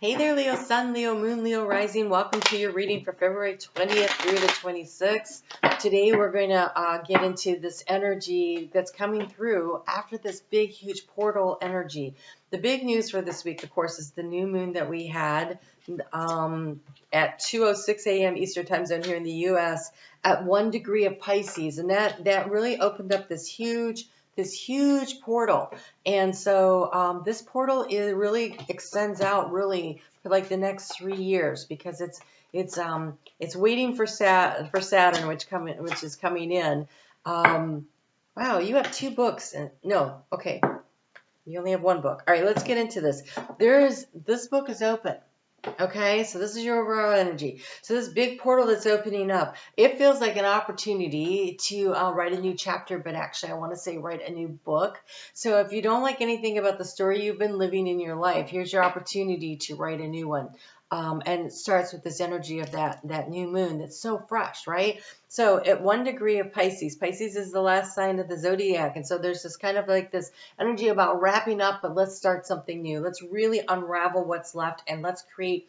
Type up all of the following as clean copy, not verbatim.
Hey there, Leo Sun, Leo Moon, Leo Rising. Welcome to your reading for February 20th through the 26th. Today we're going to get into this energy that's coming through after this big, huge portal energy. The big news for this week, of course, is the new moon that we had at 2:06 a.m. Eastern Time Zone here in the U.S. at 1 degree of Pisces. And that really opened up this huge portal. And so this portal really extends out really for like the next 3 years, because it's waiting for Saturn, which is coming in. Wow, you have 2 books. No, okay. You only have 1 book. All right, let's get into this. This book is open. Okay, so this is your overall energy. So this big portal that's opening up, it feels like an opportunity to write a new chapter, but actually I want to say write a new book. So if you don't like anything about the story you've been living in your life, here's your opportunity to write a new one. And it starts with this energy of that new moon that's so fresh, right? So at 1 degree of Pisces, Pisces is the last sign of the zodiac. And so there's this kind of like this energy about wrapping up, but let's start something new. Let's really unravel what's left and let's create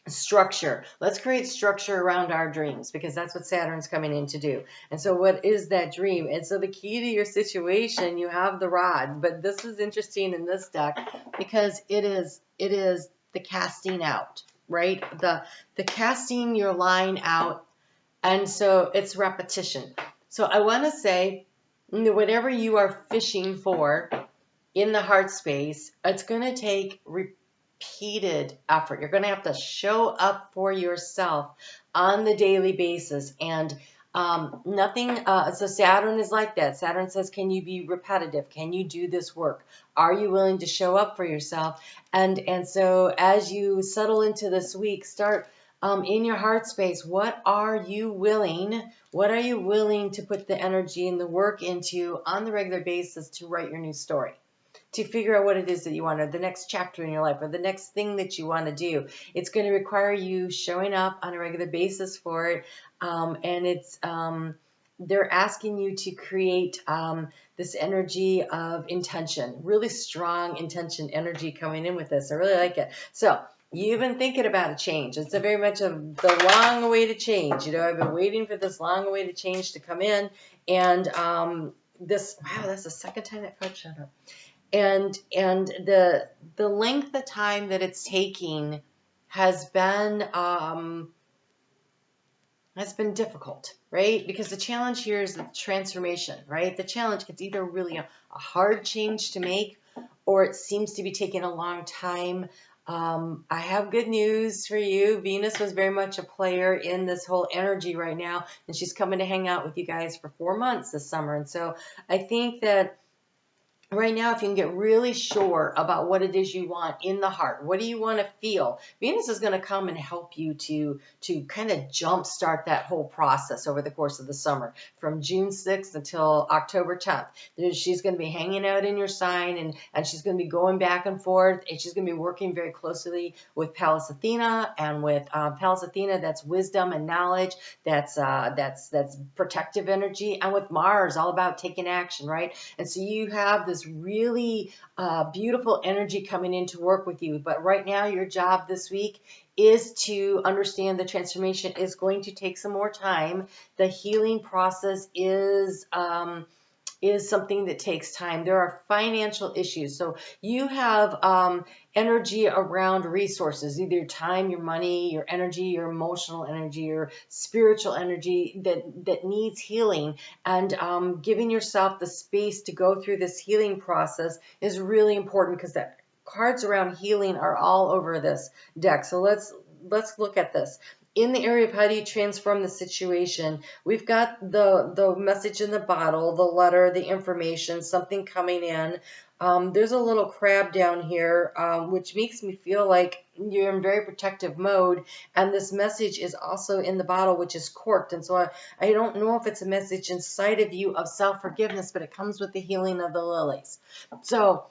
structure. Let's create structure around our dreams, because that's what Saturn's coming in to do. And so what is that dream? And so the key to your situation, you have the rod, but this is interesting in this deck because it is the casting out, right? The casting your line out. And so it's repetition. So I want to say, whatever you are fishing for in the heart space, it's going to take repeated effort. You're going to have to show up for yourself on the daily basis. And so Saturn is like that. Saturn says, can you be repetitive? Can you do this work? Are you willing to show up for yourself? And so as you settle into this week, start in your heart space. What are you willing to put the energy and the work into on the regular basis to write your new story? To figure out what it is that you want, or the next chapter in your life, or the next thing that you want to do. It's going to require you showing up on a regular basis for it. And they're asking you to create this energy of intention, really strong intention energy coming in with this. I really like it. So you've been thinking about a change. It's a very much the long-awaited change. I've been waiting for this long-awaited change to come in. And wow, that's the second time that card showed up. And the length of time that it's taking has been difficult, right? Because the challenge here is the transformation, right? The challenge, it's either really a hard change to make, or it seems to be taking a long time. I have good news for you. Venus was very much a player in this whole energy right now, and she's coming to hang out with you guys for 4 months this summer. And so I think that right now, if you can get really sure about what it is you want in the heart, what do you want to feel? Venus is going to come and help you to kind of jumpstart that whole process over the course of the summer, from June 6th until October 10th. She's going to be hanging out in your sign, and she's going to be going back and forth, and she's going to be working very closely with Pallas Athena, and with Pallas Athena, that's wisdom and knowledge, that's protective energy, and with Mars, all about taking action, right? And so you have this really beautiful energy coming in to work with you. But right now, your job this week is to understand the transformation is going to take some more time. The healing process is something that takes time. There are financial issues. So you have energy around resources, either your time, your money, your energy, your emotional energy, your spiritual energy that needs healing. And giving yourself the space to go through this healing process is really important, because the cards around healing are all over this deck. So let's look at this. In the area of how do you transform the situation, we've got the message in the bottle, the letter, the information, something coming in. There's a little crab down here, which makes me feel like you're in very protective mode. And this message is also in the bottle, which is corked. And so I don't know if it's a message inside of you of self-forgiveness, but it comes with the healing of the lilies. So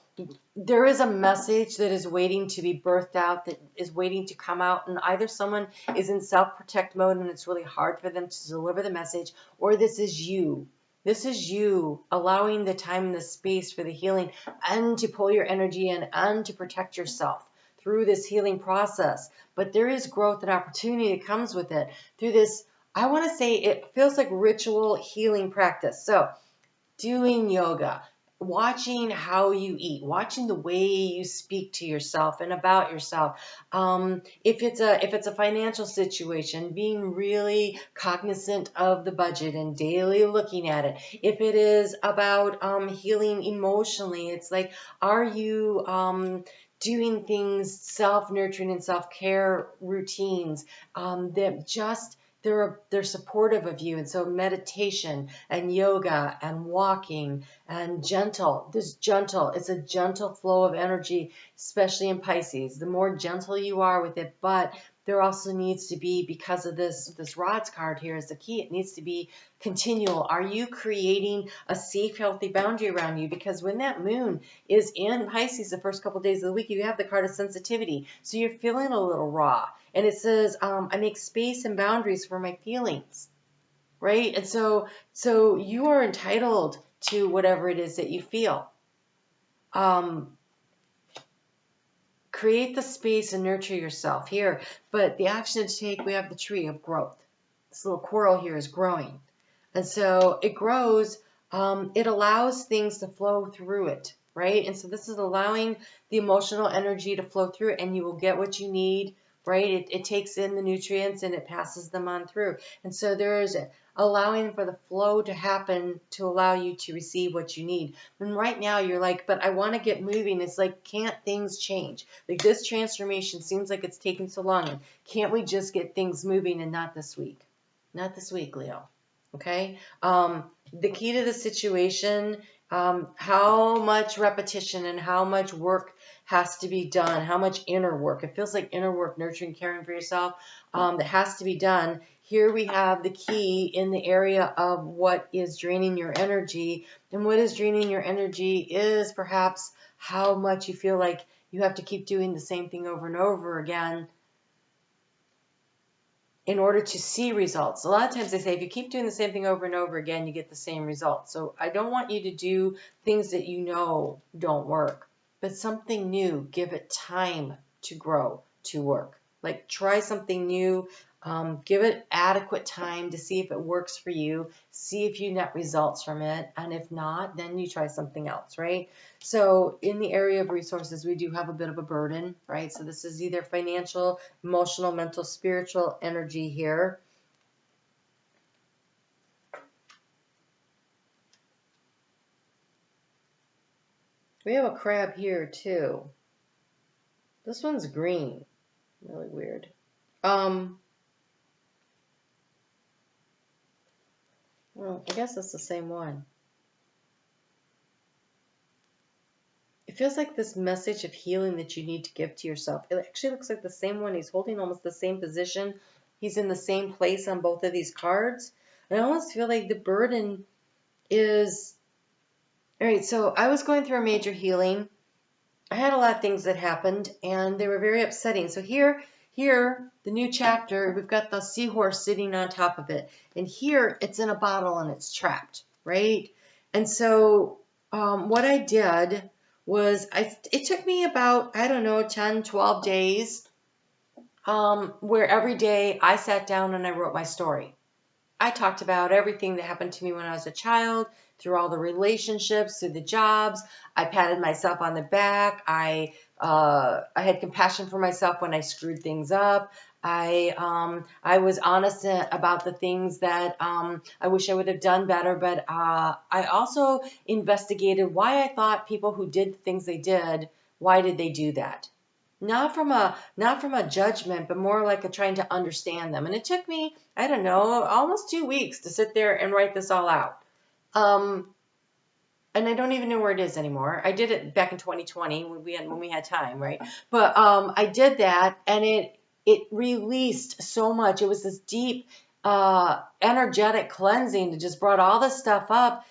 there is a message that is waiting to be birthed out, that is waiting to come out, and either someone is in self-protect mode and it's really hard for them to deliver the message, or this is you. This is you allowing the time and the space for the healing, and to pull your energy in, and to protect yourself through this healing process. But there is growth and opportunity that comes with it through this, I want to say it feels like ritual healing practice. So doing yoga, watching how you eat, watching the way you speak to yourself and about yourself. If it's a financial situation, being really cognizant of the budget and daily looking at it. If it is about healing emotionally, it's like, are you doing things, self-nurturing and self-care routines that just they're supportive of you. And so meditation and yoga and walking and it's a gentle flow of energy, especially in Pisces. The more gentle you are with it, but there also needs to be, because of this rods card here is the key, it needs to be continual. Are you creating a safe, healthy boundary around you? Because when that moon is in Pisces the first couple of days of the week, you have the card of sensitivity. So you're feeling a little raw. And it says, I make space and boundaries for my feelings, right? And so you are entitled to whatever it is that you feel. Create the space and nurture yourself here. But the action to take, we have the tree of growth. This little coral here is growing. And so it grows, it allows things to flow through it, right? And so this is allowing the emotional energy to flow through it, and you will get what you need, right? It takes in the nutrients and it passes them on through. And so there is allowing for the flow to happen to allow you to receive what you need. And right now you're like, but I want to get moving. It's like, can't things change? Like, this transformation seems like it's taking so long. And can't we just get things moving? And not this week. Not this week, Leo. Okay? The key to the situation, how much repetition and how much work has to be done, how much inner work. It feels like inner work, nurturing, caring for yourself, that has to be done. Here we have the key in the area of what is draining your energy. And what is draining your energy is perhaps how much you feel like you have to keep doing the same thing over and over again in order to see results. A lot of times they say if you keep doing the same thing over and over again, you get the same results. So I don't want you to do things that you know don't work, but something new. Give it time to grow, to work. Like, try something new. Give it adequate time to see if it works for you. See if you net results from it. And if not, then you try something else, right? So in the area of resources, we do have a bit of a burden, right? So this is either financial, emotional, mental, spiritual energy here. We have a crab here too. This one's green. Really weird. Well, I guess it's the same one. It feels like this message of healing that you need to give to yourself. It actually looks like the same one. He's holding almost the same position. He's in the same place on both of these cards. And I almost feel like the burden is... All right, so I was going through a major healing. I had a lot of things that happened, and they were very upsetting. So here, the new chapter, we've got the seahorse sitting on top of it. And here, it's in a bottle, and it's trapped, right? And so what I did was, it took me about, I don't know, 10, 12 days, where every day I sat down and I wrote my story. I talked about everything that happened to me when I was a child, through all the relationships, through the jobs. I patted myself on the back. I had compassion for myself when I screwed things up. I was honest about the things that I wish I would have done better, but I also investigated why I thought people who did the things they did, why did they do that? Not from a judgment, but more like a trying to understand them. And it took me, I don't know, almost 2 weeks to sit there and write this all out. And I don't even know where it is anymore. I did it back in 2020 when we had time, right? But I did that, and it released so much. It was this deep, energetic cleansing that just brought all this stuff up.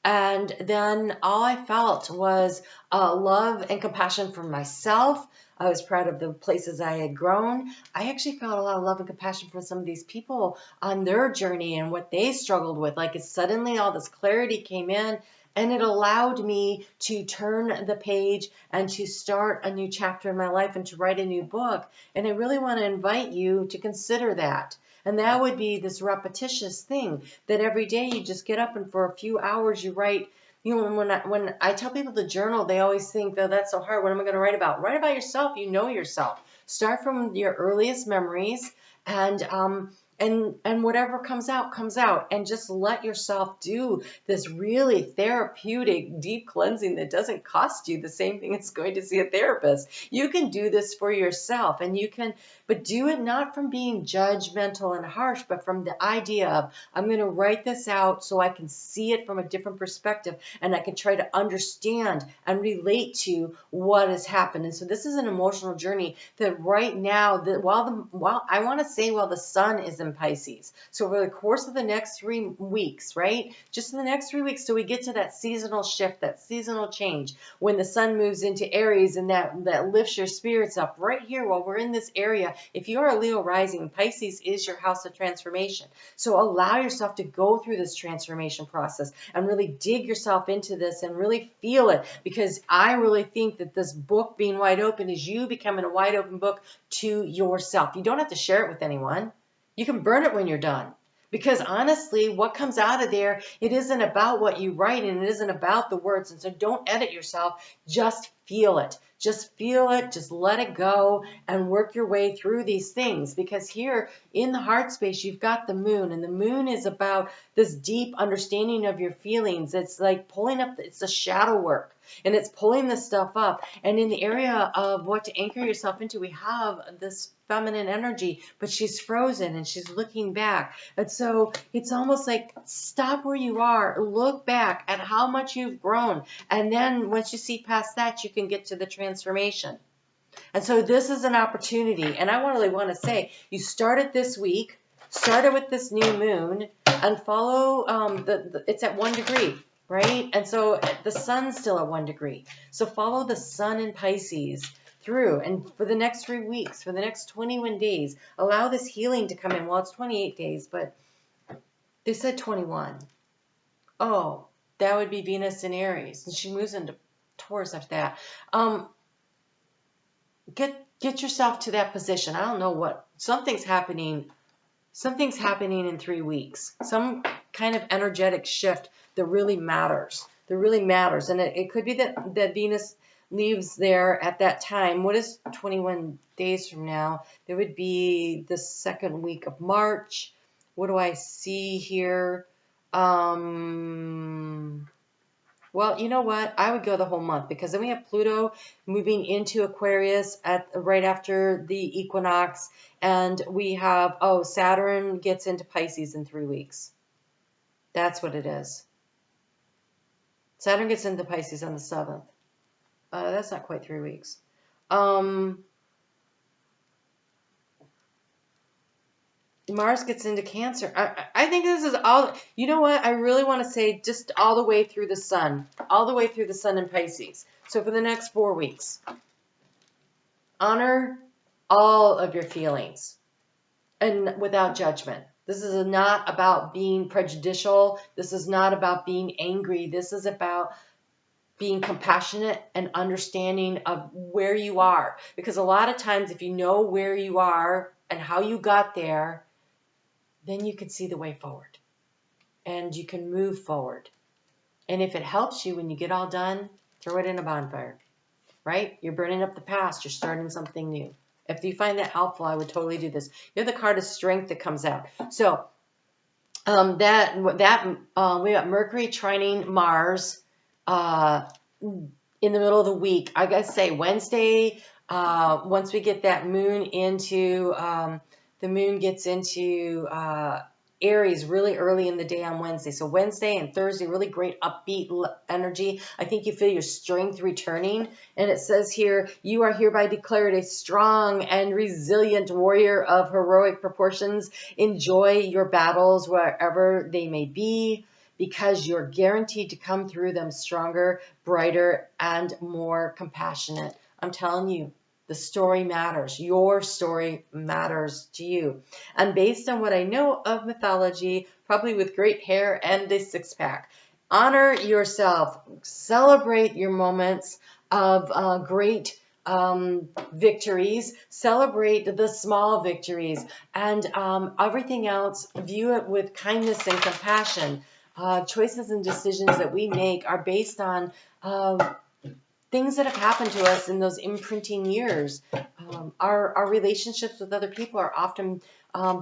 And then all I felt was love and compassion for myself. I was proud of the places I had grown. I actually felt a lot of love and compassion for some of these people on their journey and what they struggled with. Like, it's suddenly all this clarity came in, And it allowed me to turn the page and to start a new chapter in my life and to write a new book. And I really want to invite you to consider that. And that would be this repetitious thing that every day you just get up and for a few hours you write. You know, when I tell people to journal, they always think, oh, that's so hard. What am I going to write about? Write about yourself. You know yourself. Start from your earliest memories and whatever comes out, and just let yourself do this really therapeutic deep cleansing that doesn't cost you the same thing as going to see a therapist. You can do this for yourself, and but do it not from being judgmental and harsh, but from the idea of, I'm going to write this out so I can see it from a different perspective, and I can try to understand and relate to what has happened. And so this is an emotional journey that right now, that while the sun is in Pisces. So over the course of the next 3 weeks, right? Just in the next 3 weeks till we get to that seasonal shift, that seasonal change, when the sun moves into Aries, and that lifts your spirits up right here while we're in this area. If you're a Leo rising, Pisces is your house of transformation. So allow yourself to go through this transformation process and really dig yourself into this and really feel it, because I really think that this book being wide open is you becoming a wide open book to yourself. You don't have to share it with anyone. You can burn it when you're done. Because honestly, what comes out of there, it isn't about what you write, and it isn't about the words. And so don't edit yourself. Just feel it. Just feel it. Just let it go and work your way through these things. Because here in the heart space, you've got the moon, and the moon is about this deep understanding of your feelings. It's like pulling up, it's the shadow work, and it's pulling this stuff up. And in the area of what to anchor yourself into, we have this feminine energy, but she's frozen and she's looking back. And so it's almost like, stop where you are, look back at how much you've grown. And then once you see past that, you can get to the transformation. And so this is an opportunity. And I really want to say, you started this week, started with this new moon, and follow, it's at 1 degree. Right? And so the sun's still at 1 degree. So follow the sun in Pisces through. And for the next 3 weeks, for the next 21 days, allow this healing to come in. Well, it's 28 days, but they said 21. Oh, that would be Venus in Aries. And she moves into Taurus after that. Get yourself to that position. I don't know what. Something's happening in 3 weeks. Some kind of energetic shift that really matters. And it could be that Venus leaves there at that time. What is 21 days from now? There would be the second week of March. What do I see here? Well, you know what? I would go the whole month, because then we have Pluto moving into Aquarius right after the equinox, and we have, Saturn gets into Pisces in 3 weeks. That's what it is. Saturn gets into Pisces on the 7th. That's not quite 3 weeks. Mars gets into Cancer. I think this is all, you know what? I really want to say just all the way through the sun. All the way through the sun in Pisces. So for the next 4 weeks, honor all of your feelings and without judgment. This is not about being prejudicial. This is not about being angry. This is about being compassionate and understanding of where you are. Because a lot of times, if you know where you are and how you got there, then you can see the way forward and you can move forward. And if it helps you when you get all done, throw it in a bonfire, right? You're burning up the past. You're starting something new. If you find that helpful, I would totally do this. You have the card of strength that comes out. So we got Mercury trining Mars in the middle of the week. I gotta say Wednesday, once we get that moon into, the moon gets into Aries really early in the day on Wednesday. So Wednesday and Thursday, really great upbeat energy. I think you feel your strength returning. And it says here, you are hereby declared a strong and resilient warrior of heroic proportions. Enjoy your battles wherever they may be, because you're guaranteed to come through them stronger, brighter, and more compassionate. I'm telling you, the story matters. Your story matters to you. And based on what I know of mythology, probably with great hair and a six-pack, Honor yourself. Celebrate your moments of great victories. Celebrate the small victories. And everything else, view it with kindness and compassion. Choices and decisions that we make are based on things that have happened to us in those imprinting years. Our relationships with other people are often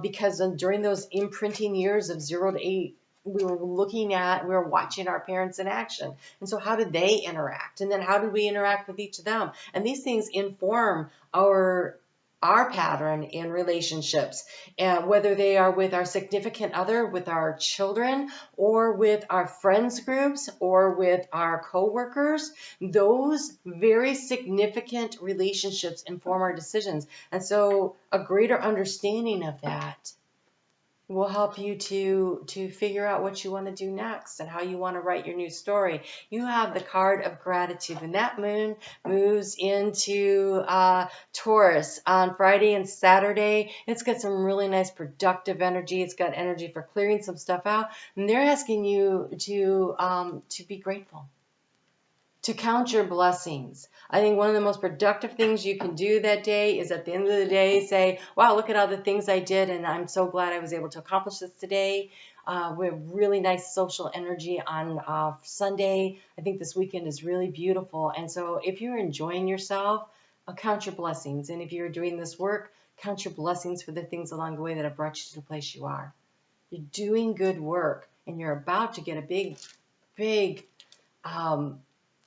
because during those imprinting years of 0 to 8, we were watching our parents in action. And so how did they interact? And then how did we interact with each of them? And these things inform our pattern in relationships, and whether they are with our significant other, with our children, or with our friends groups, or with our coworkers. Those very significant relationships inform our decisions. And so a greater understanding of that will help you to figure out what you want to do next and how you want to write your new story. You have the card of gratitude. When that moon moves into Taurus on Friday and Saturday, it's got some really nice productive energy. It's got energy for clearing some stuff out. And they're asking you to be grateful, to count your blessings. I think one of the most productive things you can do that day is at the end of the day say, wow, look at all the things I did, and I'm so glad I was able to accomplish this today. We have really nice social energy on Sunday. I think this weekend is really beautiful. And so if you're enjoying yourself, count your blessings. And if you're doing this work, count your blessings for the things along the way that have brought you to the place you are. You're doing good work, and you're about to get a big,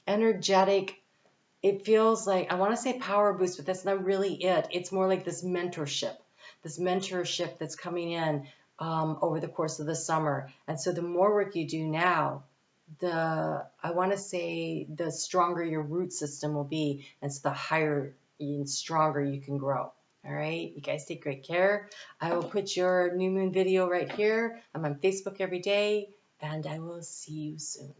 energetic, it feels like, I want to say power boost, but that's not really it. It's more like this mentorship that's coming in over the course of the summer. And so the more work you do now, I want to say the stronger your root system will be, and so the higher and stronger you can grow. All right, you guys take great care. I will put your new moon video right here. I'm on Facebook every day, and I will see you soon.